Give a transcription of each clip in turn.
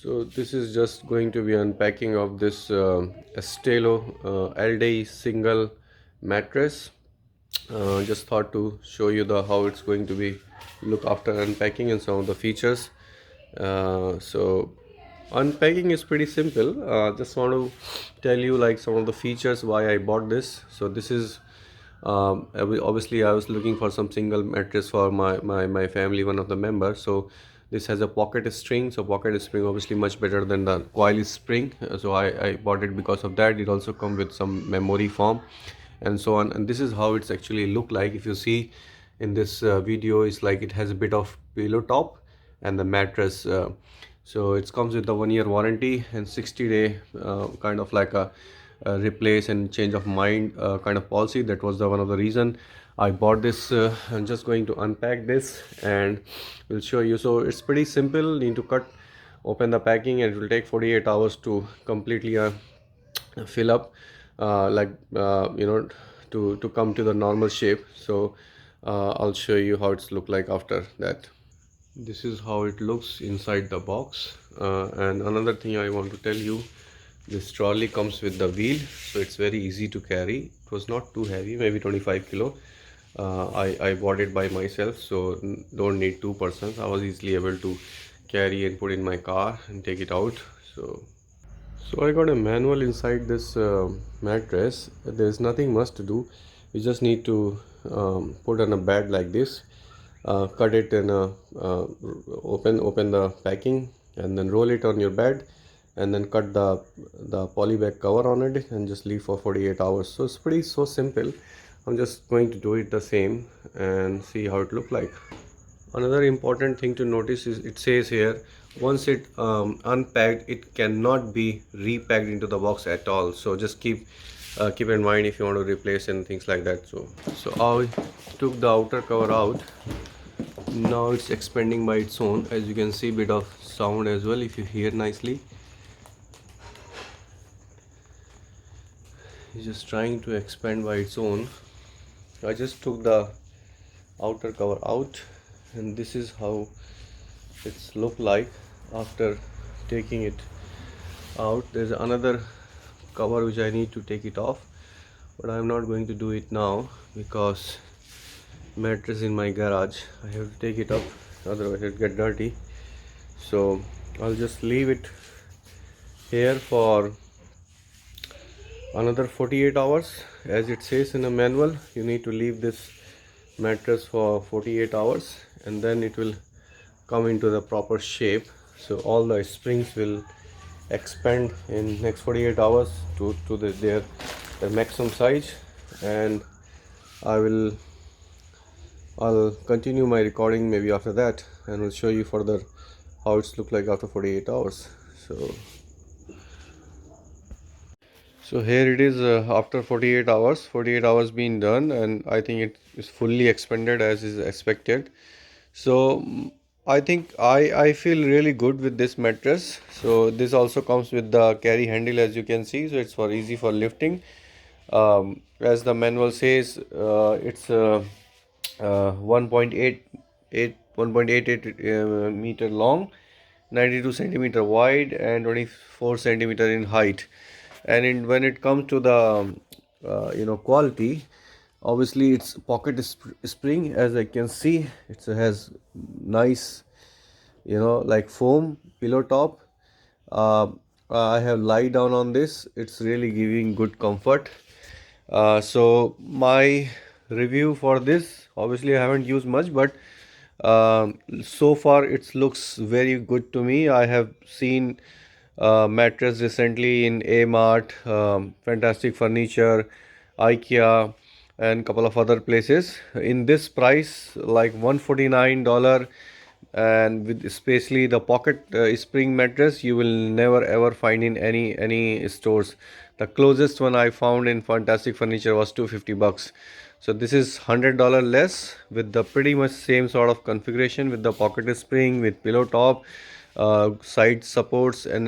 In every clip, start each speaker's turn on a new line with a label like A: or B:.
A: So this is just going to be unpacking of this Estelo LD single mattress. Just thought to show you the how it's going to be look after unpacking and some of the features. So unpacking is pretty simple. Just want to tell you like some of the features why I bought this. So this is obviously I was looking for some single mattress for my family, one of the members. So this has a pocket spring, so pocket spring obviously much better than the coil spring. So I bought it because of that. It also comes with some memory foam and so on, and this is how it's actually look like. If you see in this video, it's like it has a bit of pillow top and the mattress. So it comes with the 1 year warranty and 60-day kind of like a replace and change of mind kind of policy. That was the one of the reason I bought this. I'm just going to unpack this and will show you. So it's pretty simple. Need to open the packing, and it will take 48 hours to completely fill up, to come to the normal shape. So I'll show you how it's look like after that. This is how it looks inside the box. And another thing I want to tell you, this trolley comes with the wheel, so it's very easy to carry. It was not too heavy, maybe 25 kilo. I bought it by myself, so don't need two persons. I was easily able to carry and put in my car and take it out. So I got a manual inside this mattress. There's nothing much to do. You just need to put on a bed like this, cut it in a open the packing, and then roll it on your bed, and then cut the poly bag cover on it and just leave for 48 hours. So it's pretty so simple. I'm just going to do it the same and see how it look like. Another important thing to notice is it says here, once it unpacked, it cannot be repacked into the box at all. So just keep in mind if you want to replace and things like that. So I took the outer cover out. Now it's expanding by its own. As you can see, bit of sound as well if you hear nicely. It's just trying to expand by its own. I just took the outer cover out, and this is how it's look like after taking it out. There's another cover which I need to take it off, but I'm not going to do it now because mattress in my garage. I have to take it up, otherwise it get dirty. So I'll just leave it here for another 48 hours. As it says in the manual, you need to leave this mattress for 48 hours, and then it will come into the proper shape. So all the springs will expand in next 48 hours to their maximum size, and I'll continue my recording maybe after that, and will show you further how it's look like after 48 hours. So here it is after 48 hours. 48 hours being done, and I think it is fully expanded as is expected. So I think I feel really good with this mattress. So this also comes with the carry handle, as you can see, so it's for easy for lifting. As the manual says, it's 1.88 meter long, 92 centimeter wide, and 24 centimeter in height. And when it comes to the quality, obviously it's pocket spring. As I can see, it has nice like foam pillow top. uh, I have lie down on this. It's really giving good comfort. So my review for this, obviously I haven't used much, but so far it looks very good to me. I have seen mattress recently in A-Mart, Fantastic Furniture, IKEA, and couple of other places. In this price, like $149, and with especially the pocket spring mattress, you will never ever find in any stores. The closest one I found in Fantastic Furniture was $250. So this is $100 less with the pretty much same sort of configuration, with the pocket spring, with pillow top, side supports, and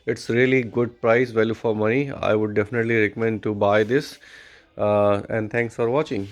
A: it's really good price value for money. I would definitely recommend to buy this. And thanks for watching.